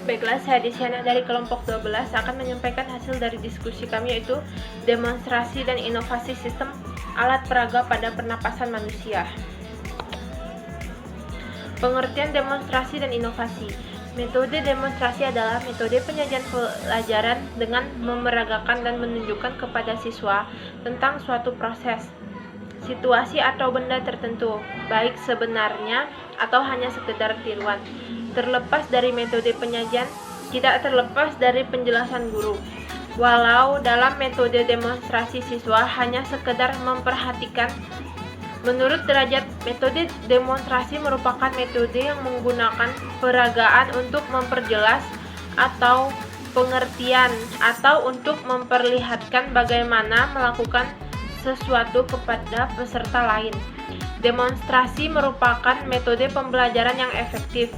Baiklah, saya Desiana dari kelompok 12 akan menyampaikan hasil dari diskusi kami, yaitu demonstrasi dan inovasi sistem alat peraga pada pernapasan manusia. Pengertian demonstrasi dan inovasi. Metode demonstrasi adalah metode penyajian pelajaran dengan memeragakan dan menunjukkan kepada siswa tentang suatu proses, situasi atau benda tertentu, baik sebenarnya atau hanya sekedar tiruan. Terlepas dari metode penyajian, tidak terlepas dari penjelasan guru. Walau dalam metode demonstrasi siswa hanya sekedar memperhatikan, menurut derajat, metode demonstrasi merupakan metode yang menggunakan peragaan untuk memperjelas atau pengertian atau untuk memperlihatkan bagaimana melakukan sesuatu kepada peserta lain. Demonstrasi merupakan metode pembelajaran yang efektif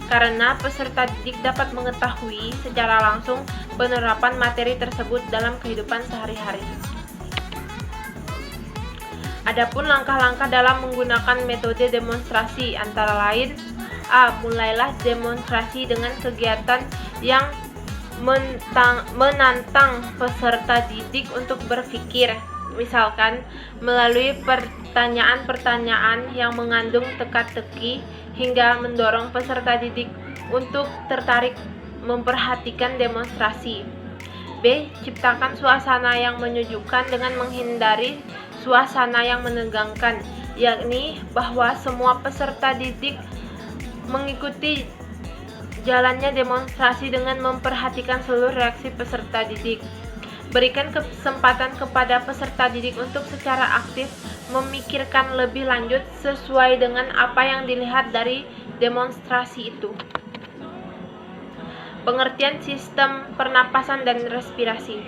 karena peserta didik dapat mengetahui secara langsung penerapan materi tersebut dalam kehidupan sehari-hari. Adapun langkah-langkah dalam menggunakan metode demonstrasi antara lain: A. Mulailah demonstrasi dengan kegiatan yang menantang peserta didik untuk berpikir, misalkan melalui pertanyaan-pertanyaan yang mengandung teka-teki hingga mendorong peserta didik untuk tertarik memperhatikan demonstrasi. B. Ciptakan suasana yang menyejukkan dengan menghindari suasana yang menegangkan, yakni bahwa semua peserta didik mengikuti jalannya demonstrasi dengan memperhatikan seluruh reaksi peserta didik. Berikan kesempatan kepada peserta didik untuk secara aktif memikirkan lebih lanjut sesuai dengan apa yang dilihat dari demonstrasi itu. Pengertian sistem pernapasan dan respirasi.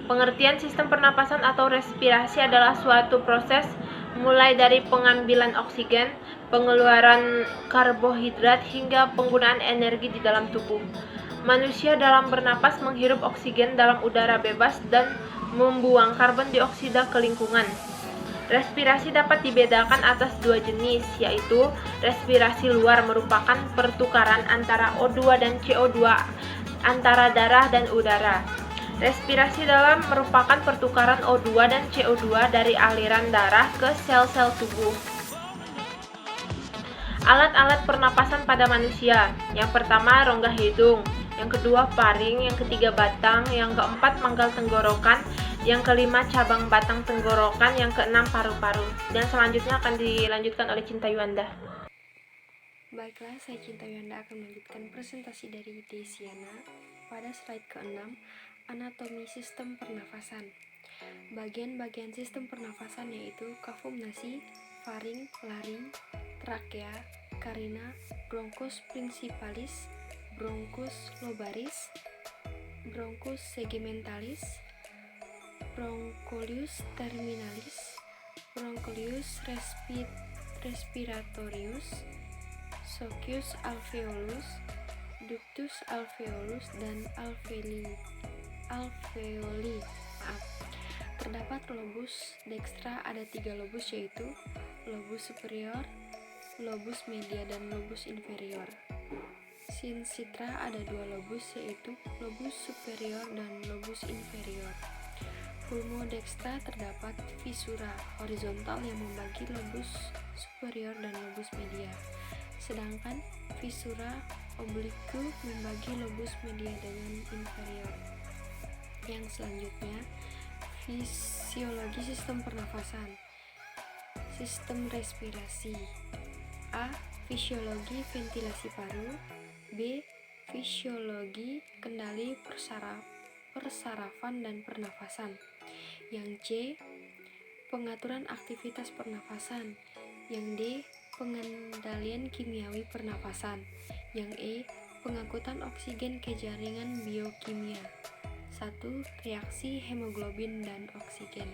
Pengertian sistem pernapasan atau respirasi adalah suatu proses mulai dari pengambilan oksigen, pengeluaran karbohidrat, hingga penggunaan energi di dalam tubuh. Manusia dalam bernapas menghirup oksigen dalam udara bebas dan membuang karbon dioksida ke lingkungan. Respirasi dapat dibedakan atas dua jenis, yaitu respirasi luar merupakan pertukaran antara O2 dan CO2 antara darah dan udara. Respirasi dalam merupakan pertukaran O2 dan CO2 dari aliran darah ke sel-sel tubuh. Alat-alat pernapasan pada manusia. Yang pertama, rongga hidung. Yang kedua, paring. Yang ketiga, batang. Yang keempat, manggal tenggorokan. Yang kelima, cabang batang tenggorokan. Yang keenam, paru-paru. Dan selanjutnya akan dilanjutkan oleh Cinta Yuanda. Baiklah, saya Cinta Yuanda akan melanjutkan presentasi dari Desiana pada slide ke-6, anatomi sistem pernafasan. Bagian-bagian sistem pernafasan yaitu kafum nasi, faring, laring, trakea, karina, bronchus principalis, bronchus lobaris, bronchus segmentalis, broncholius terminalis, broncholius respiratorius, Socius alveolus, ductus alveolus, dan alveoli. Terdapat lobus dextra, ada 3 lobus, yaitu lobus superior, lobus media, dan lobus inferior. Sinsitra ada 2 lobus, yaitu lobus superior dan lobus inferior. Pulmo dextra terdapat visura horizontal yang membagi lobus superior dan lobus media, sedangkan visura obliku membagi lobus media dengan inferior. Yang selanjutnya, fisiologi sistem pernafasan. Sistem respirasi. A. Fisiologi ventilasi paru. B. Fisiologi kendali persarafan dan pernafasan. Yang C. Pengaturan aktivitas pernafasan. Yang D. Pengendalian kimiawi pernafasan. Yang E. Pengangkutan oksigen ke jaringan biokimia. 1. Reaksi hemoglobin dan oksigen.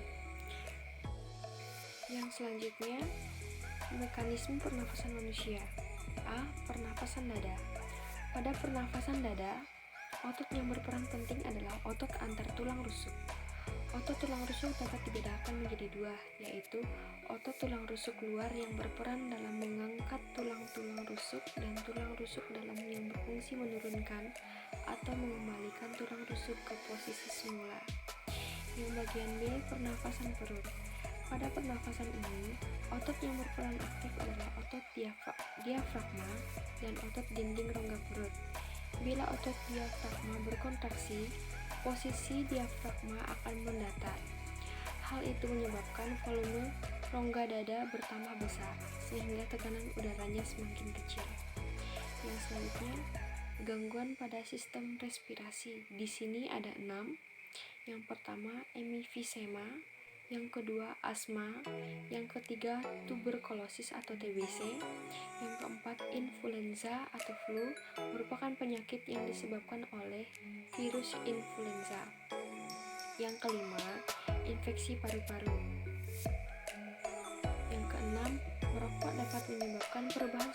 Yang selanjutnya, mekanisme pernafasan manusia. A. Pernafasan dada. Pada pernafasan dada, otot yang berperan penting adalah otot antar tulang rusuk. Otot tulang rusuk dapat dibedakan menjadi dua, yaitu otot tulang rusuk luar yang berperan dalam mengangkat tulang-tulang rusuk dan tulang rusuk dalam yang berfungsi menurunkan atau mengembalikan tulang rusuk ke posisi semula. Yang bagian B, pernafasan perut. Pada pernafasan ini, otot yang berperan aktif adalah otot diafragma dan otot dinding rongga perut. Bila otot diafragma berkontraksi, posisi diafragma akan mendatar. Hal itu menyebabkan volume rongga dada bertambah besar, sehingga tekanan udaranya semakin kecil. Yang selanjutnya, gangguan pada sistem respirasi. Di sini ada 6. Yang pertama, emifisema. Yang kedua, asma. Yang ketiga, tuberkulosis atau TBC. Yang keempat, influenza atau flu, merupakan penyakit yang disebabkan oleh virus influenza. Yang kelima, infeksi paru-paru. Yang keenam, merokok dapat menyebabkan perubahan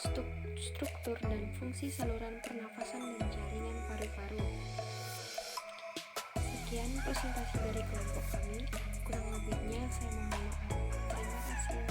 struktur dan fungsi saluran pernafasan dan jaringan paru-paru. Sekian presentasi dari kelompok kami, kurang lebihnya saya mohon maaf. Terima kasih.